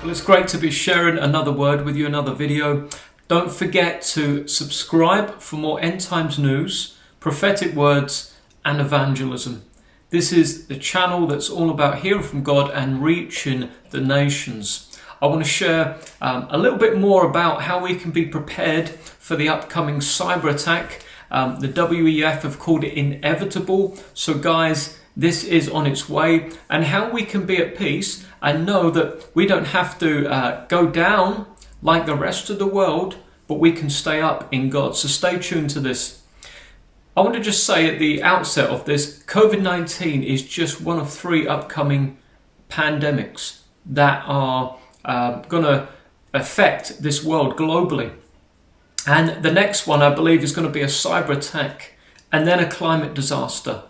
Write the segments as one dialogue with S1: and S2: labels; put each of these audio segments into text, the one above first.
S1: Well, it's great to be sharing another word with you, another video. Don't forget to subscribe for more end times news, prophetic words and evangelism. This is the channel that's all about hearing from God and reaching the nations. I want to share a little bit more about how we can be prepared for the upcoming cyber attack. The WEF have called it inevitable. So guys, this is on its way, and how we can be at peace and know that we don't have to go down like the rest of the world, but we can stay up in God. So stay tuned to this. I want to just say at the outset of this, COVID-19 is just one of 3 upcoming pandemics that are going to affect this world globally. And the next one, I believe, is going to be a cyber attack and then a climate disaster.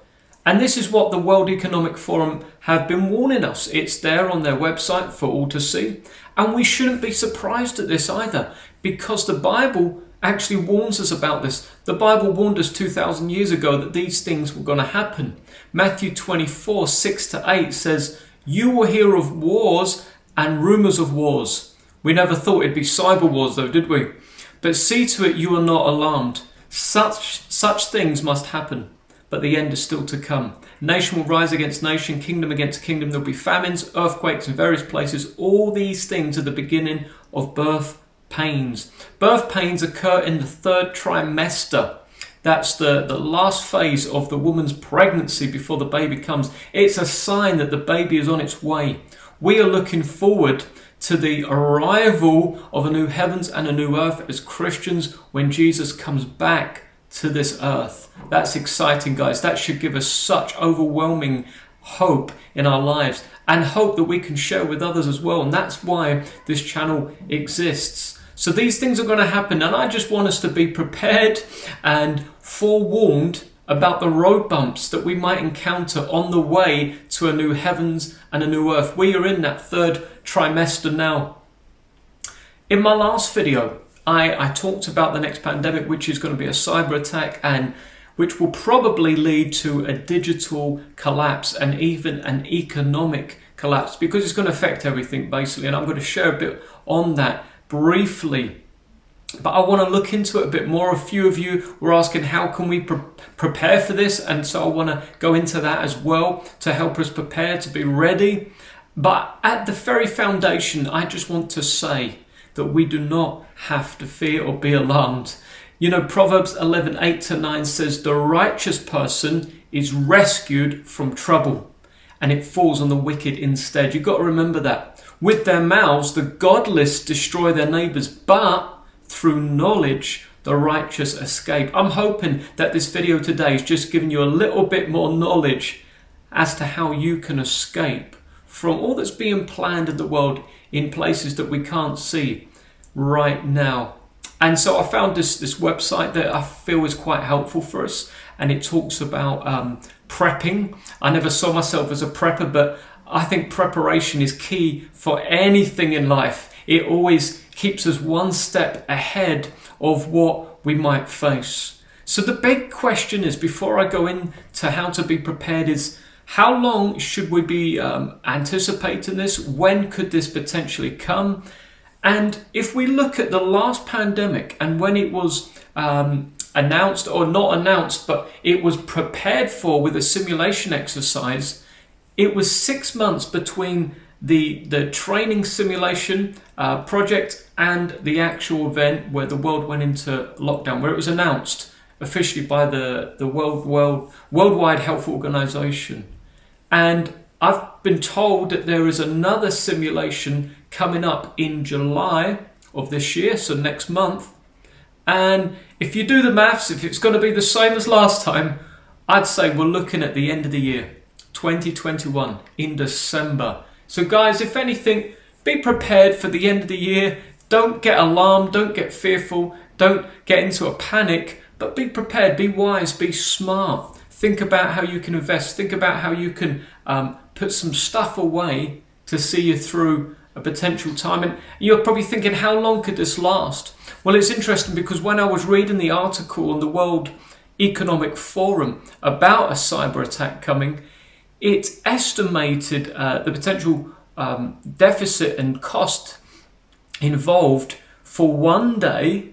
S1: And this is what the World Economic Forum have been warning us. It's there on their website for all to see. And we shouldn't be surprised at this either, because the Bible actually warns us about this. The Bible warned us 2,000 years ago that these things were going to happen. Matthew 24, 6-8 says, "You will hear of wars and rumours of wars." We never thought it'd be cyber wars though, did we? But see to it you are not alarmed. Such things must happen, but the end is still to come. Nation will rise against nation, kingdom against kingdom. There'll be famines, earthquakes in various places. All these things are the beginning of birth pains. Birth pains occur in the 3rd trimester. That's the last phase of the woman's pregnancy before the baby comes. It's a sign that the baby is on its way. We are looking forward to the arrival of a new heavens and a new earth as Christians when Jesus comes back to this earth. That's exciting, guys. That should give us such overwhelming hope in our lives, and hope that we can share with others as well. And that's why this channel exists. So these things are going to happen, and I just want us to be prepared and forewarned about the road bumps that we might encounter on the way to a new heavens and a new earth. We are in that 3rd trimester now. In my last video, I talked about the next pandemic, which is going to be a cyber attack, and which will probably lead to a digital collapse and even an economic collapse, because it's going to affect everything basically. And I'm going to share a bit on that briefly. But I want to look into it a bit more. A few of you were asking, how can we prepare for this? And so I want to go into that as well to help us prepare, to be ready. But at the very foundation, I just want to say that we do not have to fear or be alarmed. You know, Proverbs 11:8-9 says, "The righteous person is rescued from trouble, and it falls on the wicked instead." You've got to remember that. With their mouths, the godless destroy their neighbours, but through knowledge, the righteous escape. I'm hoping that this video today is just giving you a little bit more knowledge as to how you can escape from all that's being planned in the world in places that we can't see right now. And so I found this website that I feel is quite helpful for us, and it talks about prepping. I never saw myself as a prepper, but I think preparation is key for anything in life. It always keeps us one step ahead of what we might face. So the big question is, before I go into how to be prepared, is how long should we be anticipating this? When could this potentially come? And if we look at the last pandemic and when it was announced, or not announced, but it was prepared for with a simulation exercise, it was 6 months between the training simulation project and the actual event where the world went into lockdown, where it was announced officially by the Worldwide Health Organization. And I've been told that there is another simulation coming up in July of this year, so next month. And if you do the maths, if it's going to be the same as last time, I'd say we're looking at the end of the year, 2021, in December. So guys, if anything, be prepared for the end of the year. Don't get alarmed, don't get fearful, don't get into a panic, but be prepared, be wise, be smart. Think about how you can invest. Think about how you can put some stuff away to see you through a potential time. And you're probably thinking, how long could this last? Well, it's interesting because when I was reading the article on the World Economic Forum about a cyber attack coming, it estimated the potential deficit and cost involved for 1 day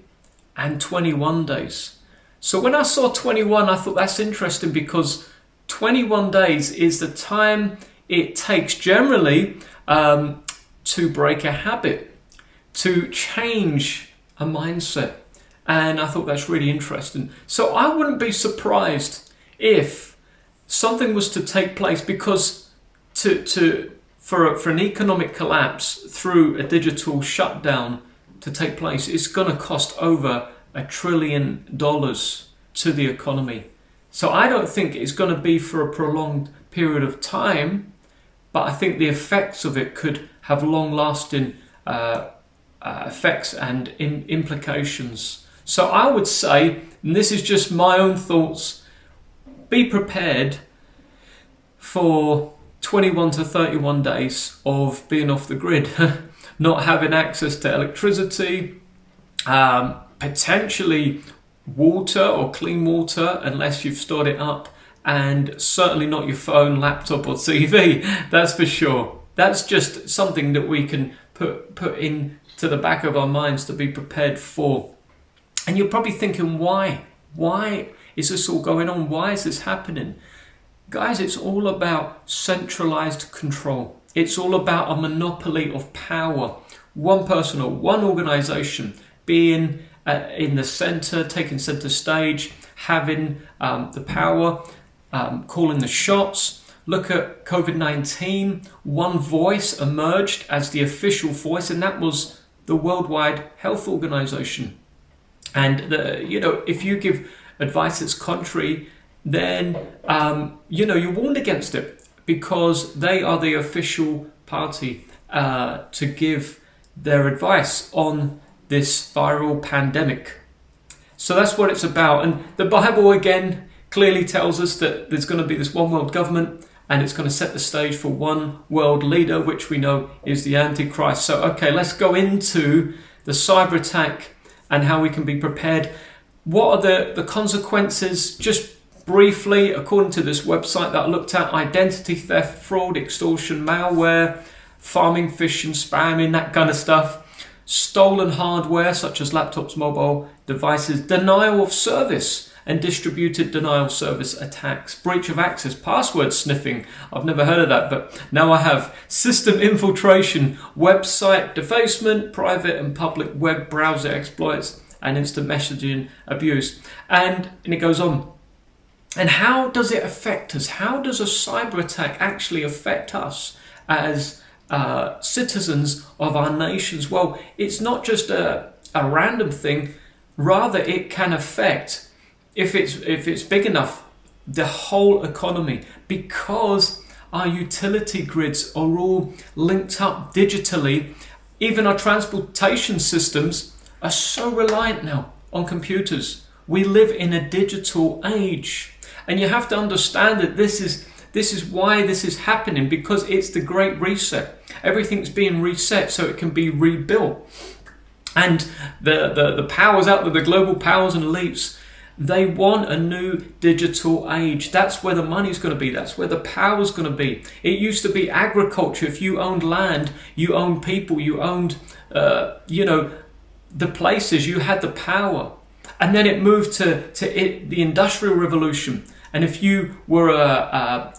S1: and 21 days. So when I saw 21, I thought that's interesting, because 21 days is the time it takes generally to break a habit, to change a mindset. And I thought that's really interesting. So I wouldn't be surprised if something was to take place, because for an economic collapse through a digital shutdown to take place, it's going to cost over $1 trillion to the economy. So I don't think it's going to be for a prolonged period of time, but I think the effects of it could have long-lasting effects and implications. So I would say, and this is just my own thoughts, be prepared for 21 to 31 days of being off the grid, not having access to electricity, potentially water or clean water unless you've stored it up, and certainly not your phone, laptop or TV, that's for sure. That's just something that we can put into the back of our minds to be prepared for. And you're probably thinking, why? Why is this all going on? Why is this happening? Guys, it's all about centralized control. It's all about a monopoly of power. One person or one organization being in the center, taking center stage, having the power, calling the shots. Look at COVID-19. One voice emerged as the official voice, and that was the World Health Organization. And if you give advice that's contrary, then you're warned against it, because they are the official party to give their advice on this viral pandemic. So that's what it's about. And the Bible again clearly tells us that there's going to be this one world government, and it's going to set the stage for one world leader, which we know is the Antichrist. So okay, let's go into the cyber attack and how we can be prepared. What are the consequences? Just briefly, according to this website that I looked at: identity theft, fraud, extortion, malware, farming, phishing, spamming, that kind of stuff. Stolen hardware such as laptops, mobile devices, denial of service and distributed denial service attacks, breach of access, password sniffing. I've never heard of that, but now I have. System infiltration, website defacement, private and public web browser exploits, and instant messaging abuse. And it goes on. And how does it affect us? How does a cyber attack actually affect us as citizens of our nations? Well, it's not just a random thing. Rather, it can affect, if it's big enough, the whole economy, because our utility grids are all linked up digitally. Even our transportation systems are so reliant now on computers. We live in a digital age, and you have to understand that this is why this is happening, because it's the Great Reset. Everything's being reset so it can be rebuilt. And the powers out there, the global powers and elites, they want a new digital age. That's where the money's going to be. That's where the power's going to be. It used to be agriculture. If you owned land, you owned people, you owned, the places, you had the power. And then it moved to the Industrial Revolution. And if you were a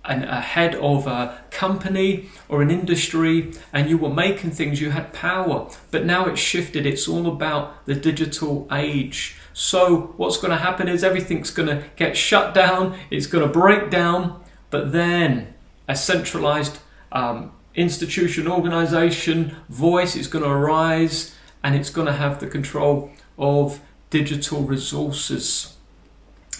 S1: head of a company or an industry and you were making things, you had power. But now it's shifted. It's all about the digital age. So what's going to happen is everything's going to get shut down. It's going to break down. But then a centralized institution, organization, voice is going to arise, and it's going to have the control of digital resources.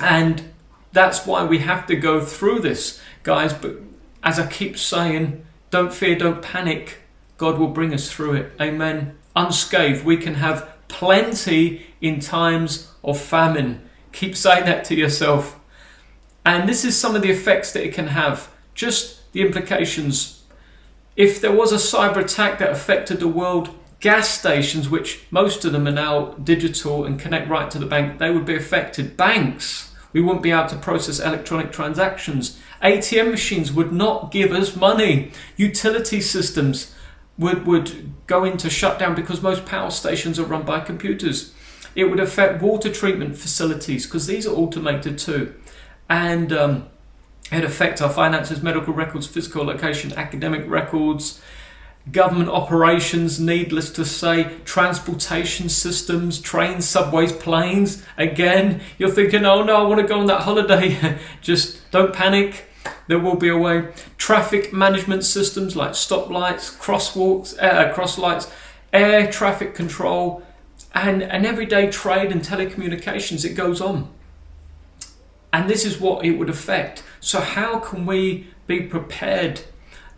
S1: And that's why we have to go through this, guys. But as I keep saying, don't fear, don't panic. God will bring us through it. Amen. Unscathed. We can have plenty in times of famine. Keep saying that to yourself. And this is some of the effects that it can have. Just the implications. If there was a cyber attack that affected the world, gas stations, which most of them are now digital and connect right to the bank, they would be affected. Banks We wouldn't be able to process electronic transactions. ATM machines would not give us money. Utility systems would go into shutdown because most power stations are run by computers. It would affect water treatment facilities because these are automated too. And it'd affect our finances, medical records, physical location, academic records, government operations, needless to say, transportation systems, trains, subways, planes. Again, you're thinking, oh no, I want to go on that holiday. Just don't panic. There will be a way. Traffic management systems like stoplights, crosswalks, crosslights, air traffic control, and everyday trade and telecommunications. It goes on. And this is what it would affect. So how can we be prepared?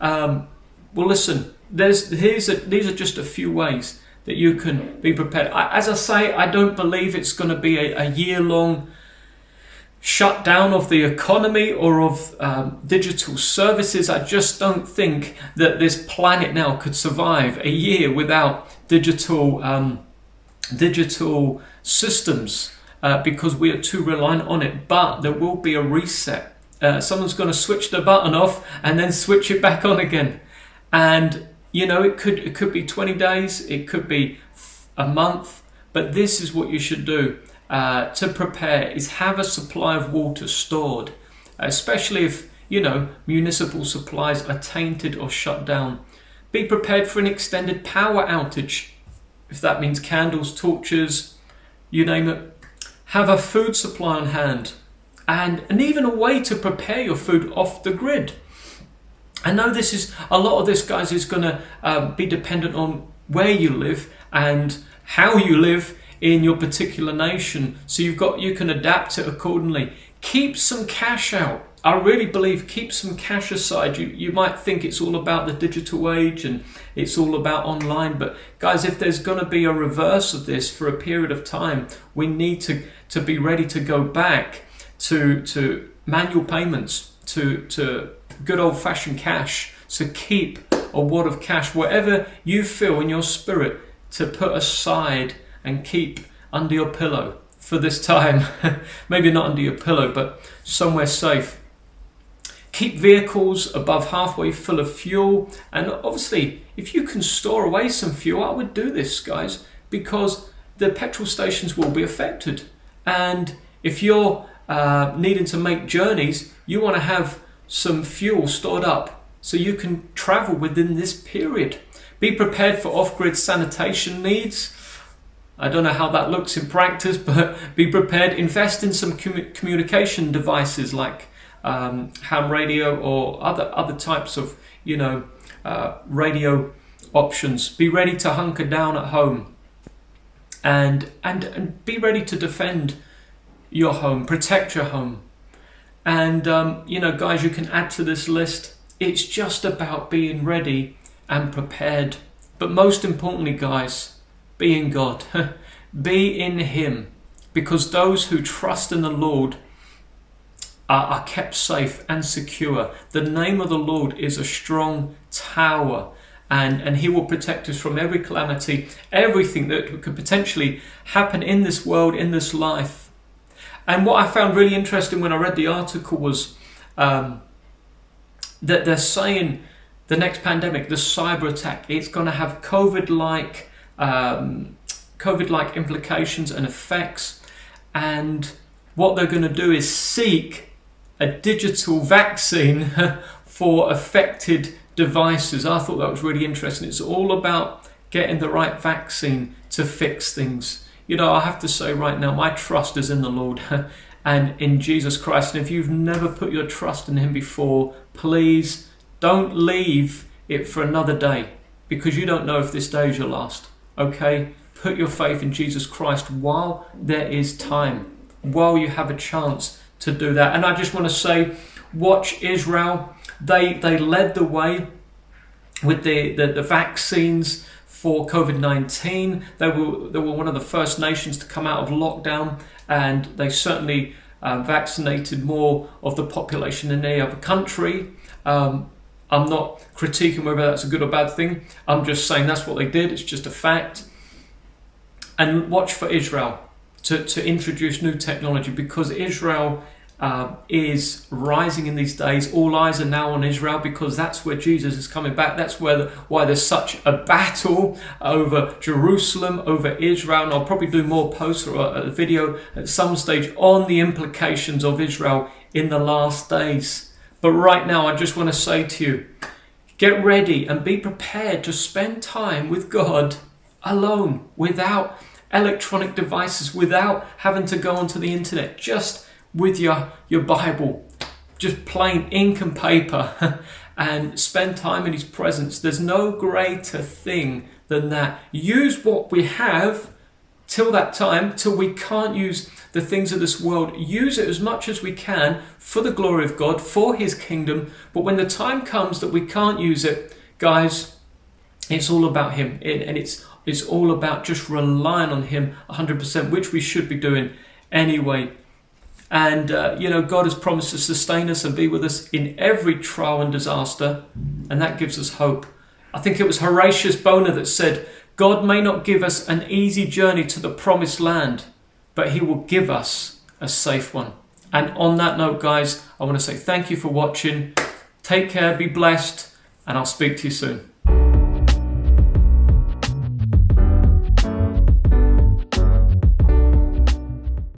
S1: Well, listen, these are just a few ways that you can be prepared. As I say, I don't believe it's going to be a year-long shutdown of the economy or of digital services. I just don't think that this planet now could survive a year without digital systems because we are too reliant on it. But there will be a reset. Someone's going to switch the button off and then switch it back on again. And you know, it could be 20 days, it could be a month, but this is what you should do to prepare, is have a supply of water stored, especially if, you know, municipal supplies are tainted or shut down. Be prepared for an extended power outage, if that means candles, torches, you name it. Have a food supply on hand and even a way to prepare your food off the grid. I know this is, a lot of this, guys, is going to be dependent on where you live and how you live in your particular nation. So you can adapt it accordingly. Keep some cash out. I really believe keep some cash aside. You might think it's all about the digital age and it's all about online, but guys, if there's going to be a reverse of this for a period of time, we need to be ready to go back to manual payments, to good old-fashioned cash. So keep a wad of cash, whatever you feel in your spirit, to put aside and keep under your pillow for this time. Maybe not under your pillow, but somewhere safe. Keep vehicles above halfway full of fuel. And obviously, if you can store away some fuel, I would do this, guys, because the petrol stations will be affected. And if you're needing to make journeys, you want to have some fuel stored up so you can travel within this period. Be prepared for off-grid sanitation needs. I don't know how that looks in practice, but be prepared. Invest in some communication devices like ham radio or other types of, you know, radio options. Be ready to hunker down at home and be ready to defend your home, protect your home. And, you know, guys, you can add to this list. It's just about being ready and prepared. But most importantly, guys, be in God. Be in Him. Because those who trust in the Lord are kept safe and secure. The name of the Lord is a strong tower. And He will protect us from every calamity, everything that could potentially happen in this world, in this life. And what I found really interesting when I read the article was that they're saying the next pandemic, the Cyberattack, it's going to have COVID-like implications and effects. And what they're going to do is seek a digital vaccine for affected devices. I thought that was really interesting. It's all about getting the right vaccine to fix things. You know, I have to say right now, my trust is in the Lord and in Jesus Christ. And if you've never put your trust in Him before, please don't leave it for another day, because you don't know if this day is your last. Okay? Put your faith in Jesus Christ while there is time, while you have a chance to do that. And I just want to say, watch Israel. They led the way with the vaccines for COVID-19. They were one of the first nations to come out of lockdown, and they certainly vaccinated more of the population than any other country. I'm not critiquing whether that's a good or bad thing. I'm just saying that's what they did. It's just a fact. And watch for Israel. to introduce new technology, because Israel is rising in these days. All eyes are now on Israel, because that's where Jesus is coming back. That's why there's such a battle over Jerusalem, over Israel. And I'll probably do more posts or a video at some stage on the implications of Israel in the last days. But right now, I just want to say to you, get ready and be prepared to spend time with God alone, without electronic devices, without having to go onto the internet, just with your Bible, just plain ink and paper, and spend time in His presence. There's no greater thing than that. Use what we have till that time, till we can't use the things of this world. Use it as much as we can for the glory of God, for His kingdom. But when the time comes that we can't use it, guys, it's all about Him, and it's all about just relying on Him 100%, which we should be doing anyway. And, God has promised to sustain us and be with us in every trial and disaster. And that gives us hope. I think it was Horatius Bonar that said, God may not give us an easy journey to the promised land, but He will give us a safe one. And on that note, guys, I want to say thank you for watching. Take care, be blessed, and I'll speak to you soon.